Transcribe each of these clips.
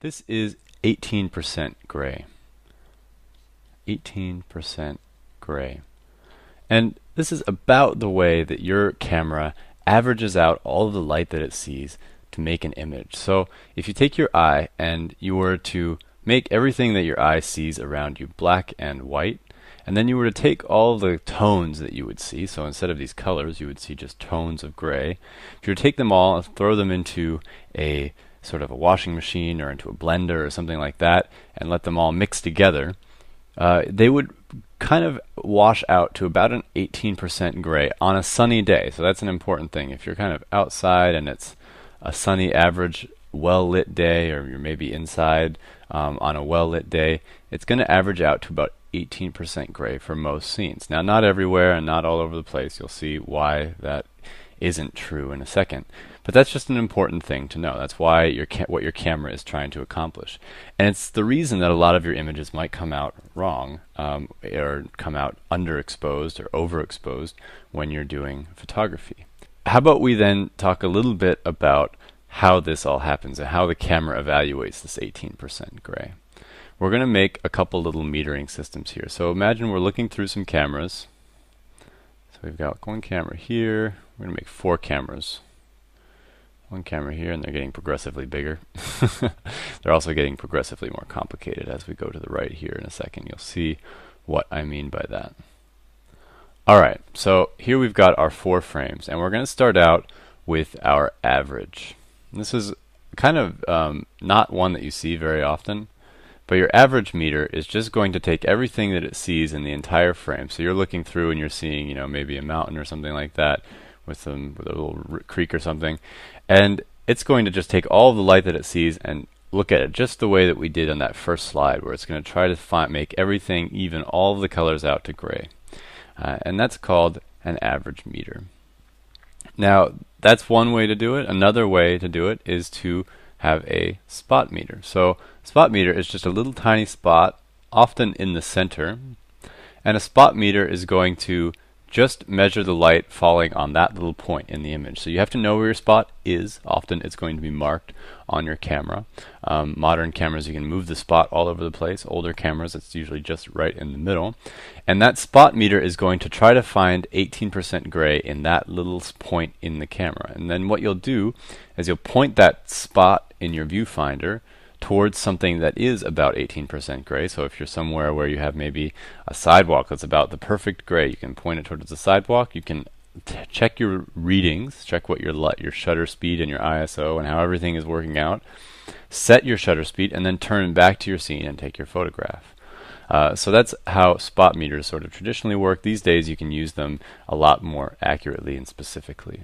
This is 18% gray. 18% gray. And this is about the way that your camera averages out all of the light that it sees to make an image. So if you take your eye and you were to make everything that your eye sees around you black and white, and then you were to take all the tones that you would see, so instead of these colors you would see just tones of gray. If you were to take them all and throw them into a sort of a washing machine or into a blender or something like that and let them all mix together, they would kind of wash out to about an 18% gray on a sunny day. So that's an important thing. If you're kind of outside and it's a sunny average well-lit day, or you're maybe inside on a well-lit day, it's going to average out to about 18% gray for most scenes. Now, not everywhere and not all over the place. You'll see why that isn't true in a second. But that's just an important thing to know. That's why what your camera is trying to accomplish. And it's the reason that a lot of your images might come out wrong, or come out underexposed or overexposed when you're doing photography. How about we then talk a little bit about how this all happens and how the camera evaluates this 18% gray. We're going to make a couple little metering systems here. So imagine we're looking through some cameras. So we've got one camera here. We're going to make 4 cameras. One camera here, and they're getting progressively bigger. They're also getting progressively more complicated as we go to the right here in a second. You'll see what I mean by that. Alright, so here we've got our 4 frames, and we're going to start out with our average. And this is kind of not one that you see very often, but your average meter is just going to take everything that it sees in the entire frame. So you're looking through and you're seeing, you know, maybe a mountain or something like that with a little creek or something, and it's going to just take all of the light that it sees and look at it just the way that we did on that first slide, where it's going to try to make everything even all of the colors out to gray. And that's called an average meter. Now, that's one way to do it. Another way to do it is to have a spot meter. So spot meter is just a little tiny spot, often in the center, and a spot meter is going to just measure the light falling on that little point in the image. So you have to know where your spot is. Often it's going to be marked on your camera. Modern cameras, you can move the spot all over the place. Older cameras, it's usually just right in the middle. And that spot meter is going to try to find 18% gray in that little point in the camera. And then what you'll do is you'll point that spot in your viewfinder towards something that is about 18% gray. So if you're somewhere where you have maybe a sidewalk that's about the perfect gray, you can point it towards the sidewalk. You can check your readings, check what your shutter speed and your ISO and how everything is working out. Set your shutter speed and then turn back to your scene and take your photograph. So that's how spot meters sort of traditionally work. These days you can use them a lot more accurately and specifically.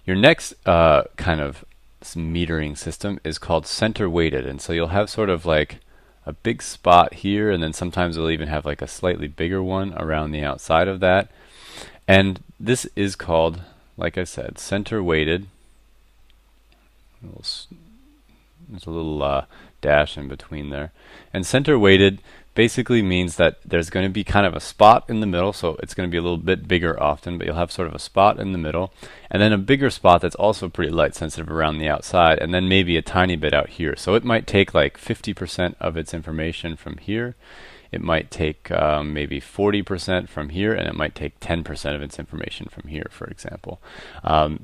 Your next kind of metering system is called center weighted, and so you'll have sort of like a big spot here, and then sometimes you'll even have like a slightly bigger one around the outside of that. And this is called, like I said, center weighted. There's a little dash in between there. And center weighted basically means that there's going to be kind of a spot in the middle, so it's going to be a little bit bigger often, but you'll have sort of a spot in the middle, and then a bigger spot that's also pretty light sensitive around the outside, and then maybe a tiny bit out here. So it might take like 50% of its information from here. It might take maybe 40% from here, and it might take 10% of its information from here, for example.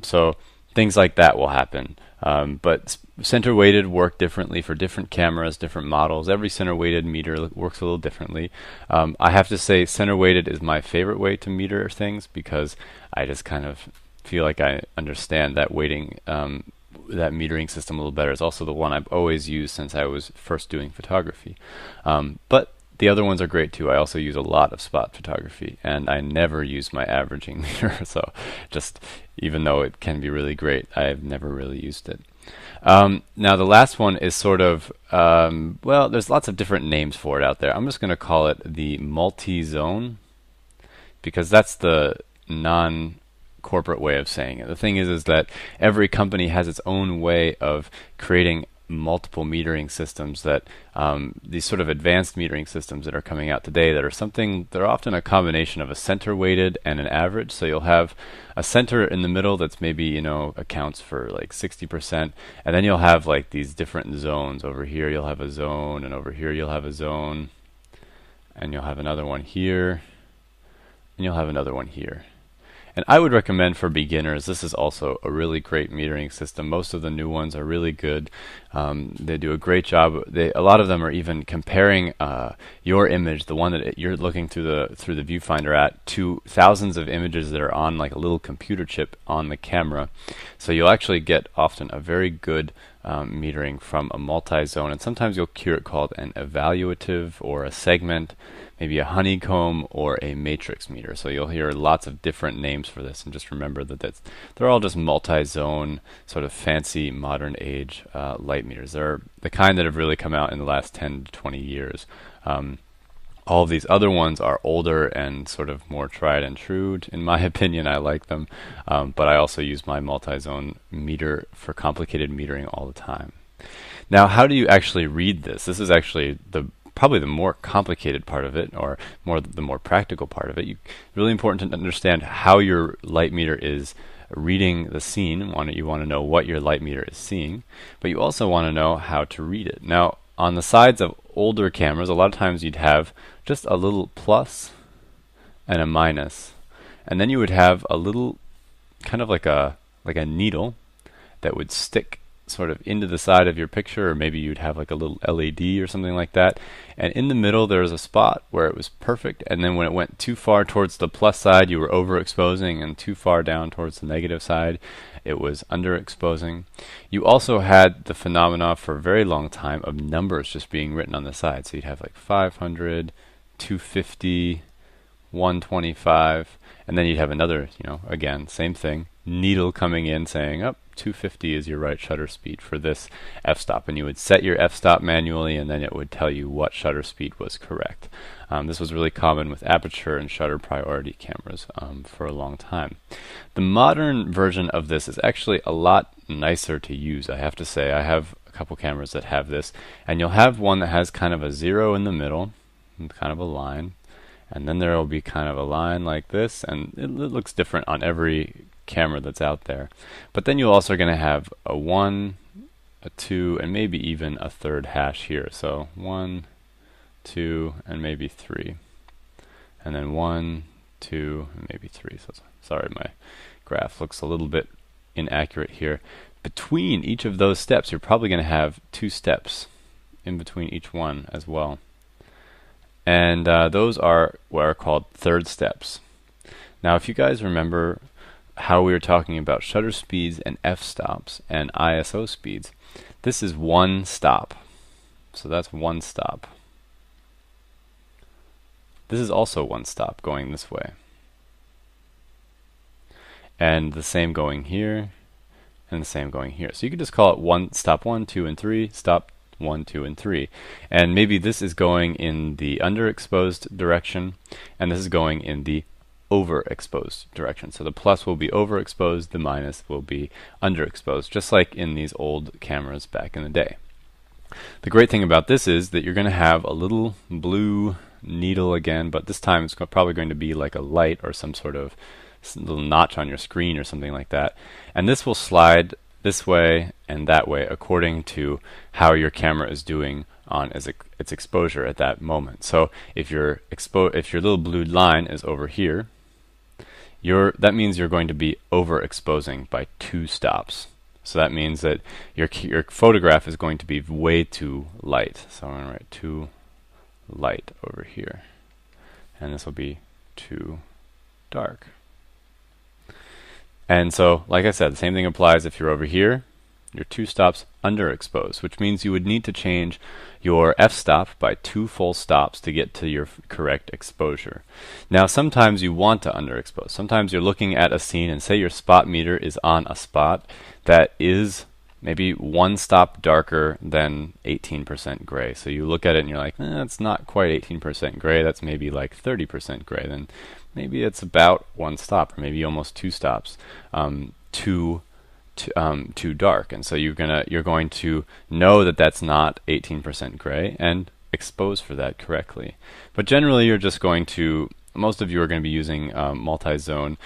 So things like that will happen. But center weighted work differently for different cameras, different models. Every center weighted meter works a little differently. I have to say center weighted is my favorite way to meter things, because I just kind of feel like I understand that weighting, that metering system a little better. It's also the one I've always used since I was first doing photography. But the other ones are great too. I also use a lot of spot photography, and I never use my averaging meter. So just, even though it can be really great, I've never really used it. Now the last one is sort of, well, there's lots of different names for it out there. I'm just going to call it the multi-zone, because that's the non-corporate way of saying it. The thing is that every company has its own way of creating multiple metering systems that these sort of advanced metering systems that are coming out today that are something, they're often a combination of a center weighted and an average. So you'll have a center in the middle that's maybe, accounts for like 60%, and then you'll have like these different zones. Over here you'll have a zone, and over here you'll have a zone, and you'll have another one here, and you'll have another one here. And I would recommend for beginners, this is also a really great metering system. Most of the new ones are really good. They do a great job. A lot of them are even comparing your image, the one that you're looking through the viewfinder at, to thousands of images that are on like a little computer chip on the camera. So you'll actually get often a very good metering from a multi-zone, and sometimes you'll hear it called an evaluative or a segment, maybe a honeycomb or a matrix meter. So you'll hear lots of different names for this, and just remember that they're all just multi-zone, sort of fancy modern age light meters. They're the kind that have really come out in the last 10 to 20 years. All of these other ones are older and sort of more tried and true. In my opinion, I like them, but I also use my multi-zone meter for complicated metering all the time. Now, how do you actually read this? This is actually probably the more complicated part of it, or the more practical part of it. Really important to understand how your light meter is reading the scene. You want to know what your light meter is seeing, but you also want to know how to read it. Now, on the sides of older cameras, a lot of times you'd have just a little plus and a minus, and then you would have a little kind of like a needle that would stick sort of into the side of your picture, or maybe you'd have like a little LED or something like that, and in the middle there was a spot where it was perfect, and then when it went too far towards the plus side you were overexposing, and too far down towards the negative side it was underexposing. You also had the phenomena for a very long time of numbers just being written on the side, so you'd have like 500, 250, 125, and then you'd have another, again, same thing, needle coming in saying, 250 is your right shutter speed for this f-stop, and you would set your f-stop manually, and then it would tell you what shutter speed was correct. This was really common with aperture and shutter priority cameras for a long time. The modern version of this is actually a lot nicer to use, I have to say. I have a couple cameras that have this, and you'll have one that has kind of a zero in the middle, and kind of a line, and then there will be kind of a line like this, and it looks different on every camera that's out there. But then you're also going to have a 1, a 2, and maybe even a third hash here. So 1, 2, and maybe 3. And then 1, 2, and maybe 3. So sorry, my graph looks a little bit inaccurate here. Between each of those steps, you're probably going to have 2 steps in between each one as well. And those are what are called third steps. Now, if you guys remember how we were talking about shutter speeds and f-stops and ISO speeds, this is one stop. So that's one stop. This is also one stop going this way. And the same going here, and the same going here. So you could just call it stop 1, 2, and 3, stop 1, 2, and 3. And maybe this is going in the underexposed direction, and this is going in the overexposed direction. So the plus will be overexposed, the minus will be underexposed, just like in these old cameras back in the day. The great thing about this is that you're going to have a little blue needle again, but this time it's probably going to be like a light or some sort of little notch on your screen or something like that. And this will slide this way and that way according to how your camera is doing on its exposure at that moment. So if your little blue line is over here, that means you're going to be overexposing by 2 stops. So that means that your photograph is going to be way too light. So I'm going to write too light over here, and this will be too dark. And so, like I said, the same thing applies if you're over here. You're 2 stops underexposed, which means you would need to change your f-stop by 2 full stops to get to your correct exposure. Now, sometimes you want to underexpose. Sometimes you're looking at a scene and say your spot meter is on a spot that is maybe 1 stop darker than 18% gray. So you look at it and you're like, that's not quite 18% gray. That's maybe like 30% gray. Then maybe it's about 1 stop, or maybe almost 2 stops, too dark, and so you're going to know that that's not 18% gray and expose for that correctly. But generally, you're just going to most of you are going to be using multi-zone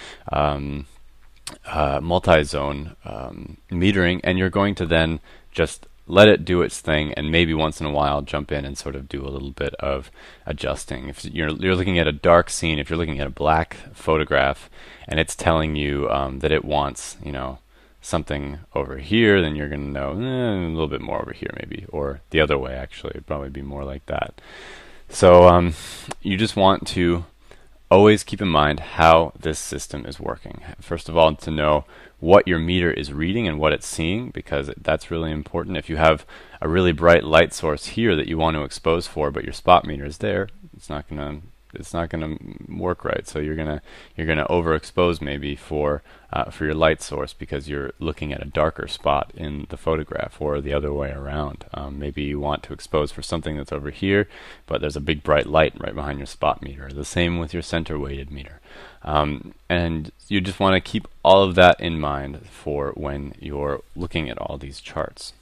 metering, and you're going to then just let it do its thing, and maybe once in a while jump in and sort of do a little bit of adjusting. If you're looking at a dark scene, if you're looking at a black photograph, and it's telling you that it wants, something over here, then you're going to know a little bit more over here maybe, or the other way actually. It'd probably be more like that. So you just want to always keep in mind how this system is working. First of all, to know what your meter is reading and what it's seeing, because that's really important. If you have a really bright light source here that you want to expose for, but your spot meter is there, it's not gonna work right. So you're gonna overexpose maybe for your light source because you're looking at a darker spot in the photograph, or the other way around. Maybe you want to expose for something that's over here, but there's a big bright light right behind your spot meter. The same with your center weighted meter. And you just want to keep all of that in mind for when you're looking at all these charts.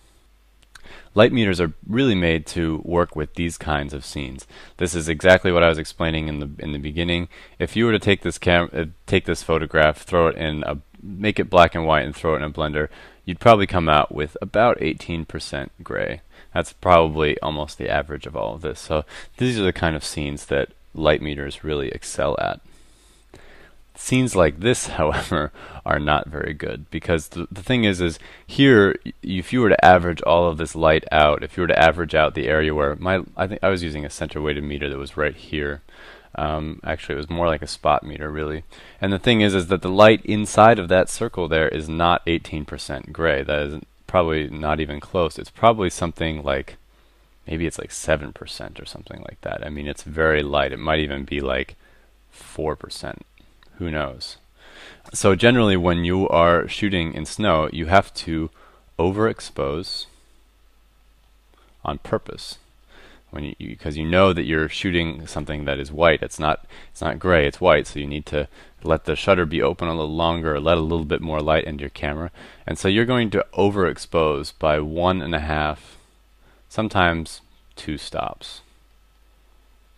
Light meters are really made to work with these kinds of scenes. This is exactly what I was explaining in the beginning. If you were to take this photograph, throw it in make it black and white and throw it in a blender, you'd probably come out with about 18% gray. That's probably almost the average of all of this. So these are the kind of scenes that light meters really excel at. Scenes like this, however, are not very good, because the thing is here, if you were to average all of this light out, if you were to average out the area where I think I was using a center weighted meter that was right here. Actually, it was more like a spot meter, really. And the thing is that the light inside of that circle there is not 18% gray. That is probably not even close. It's probably something like, maybe it's like 7% or something like that. I mean, it's very light. It might even be like 4%. Who knows? So generally, when you are shooting in snow, you have to overexpose on purpose. Because you know that you're shooting something that is white. It's not gray, it's white, so you need to let the shutter be open a little longer, or let a little bit more light into your camera. And so you're going to overexpose by 1.5, sometimes 2 stops.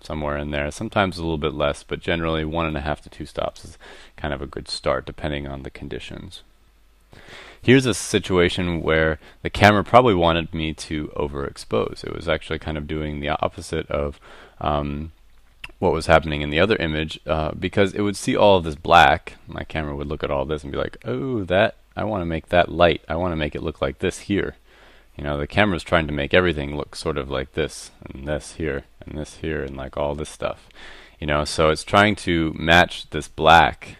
Somewhere in there, sometimes a little bit less, but generally 1.5 to 2 stops is kind of a good start depending on the conditions. Here's a situation where the camera probably wanted me to overexpose. It was actually kind of doing the opposite of what was happening in the other image, because it would see all of this black. My camera would look at all this and be like, oh, I want to make that light. I want to make it look like this here. The camera's trying to make everything look sort of like this, and this here, and like all this stuff. So it's trying to match this black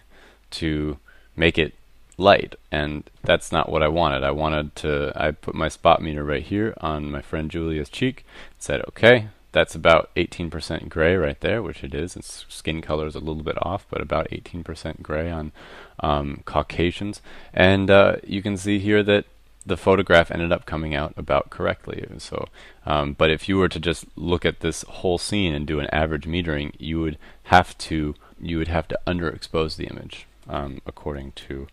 to make it light, and that's not what I wanted. I put my spot meter right here on my friend Julia's cheek, said, okay, that's about 18% gray right there, which it is. Its skin color is a little bit off, but about 18% gray on Caucasians. And you can see here that the photograph ended up coming out about correctly. So, but if you were to just look at this whole scene and do an average metering, you would have to underexpose the image according to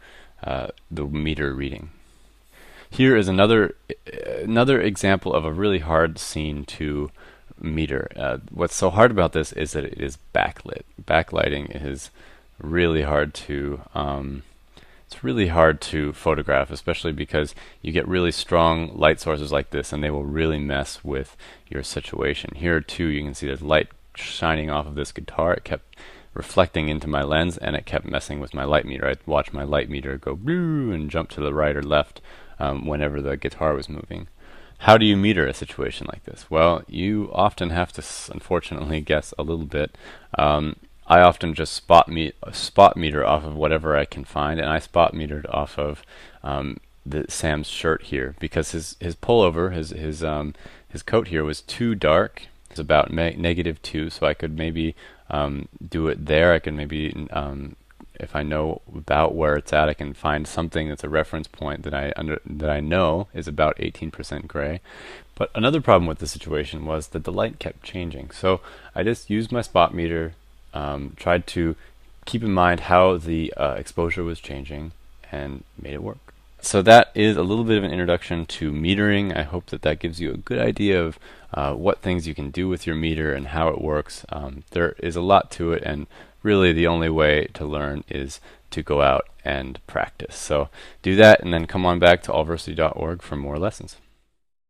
the meter reading. Here is another example of a really hard scene to meter. What's so hard about this is that it is backlit. Backlighting is really hard to it's really hard to photograph, especially because you get really strong light sources like this, and they will really mess with your situation. Here too, you can see there's light shining off of this guitar. It kept reflecting into my lens, and it kept messing with my light meter. I'd watch my light meter go blue and jump to the right or left whenever the guitar was moving. How do you meter a situation like this? Well, you often have to, unfortunately, guess a little bit. I often just spot meter off of whatever I can find, and I spot metered off of Sam's shirt here, because his pullover, his coat here was too dark. It's about -2, so I could maybe do it there. I could maybe, if I know about where it's at, I can find something that's a reference point that I know is about 18% gray. But another problem with the situation was that the light kept changing. So I just used my spot meter, tried to keep in mind how the exposure was changing, and made it work. So that is a little bit of an introduction to metering. I hope that that gives you a good idea of what things you can do with your meter and how it works. There is a lot to it, and really the only way to learn is to go out and practice. So do that, and then come on back to allversity.org for more lessons.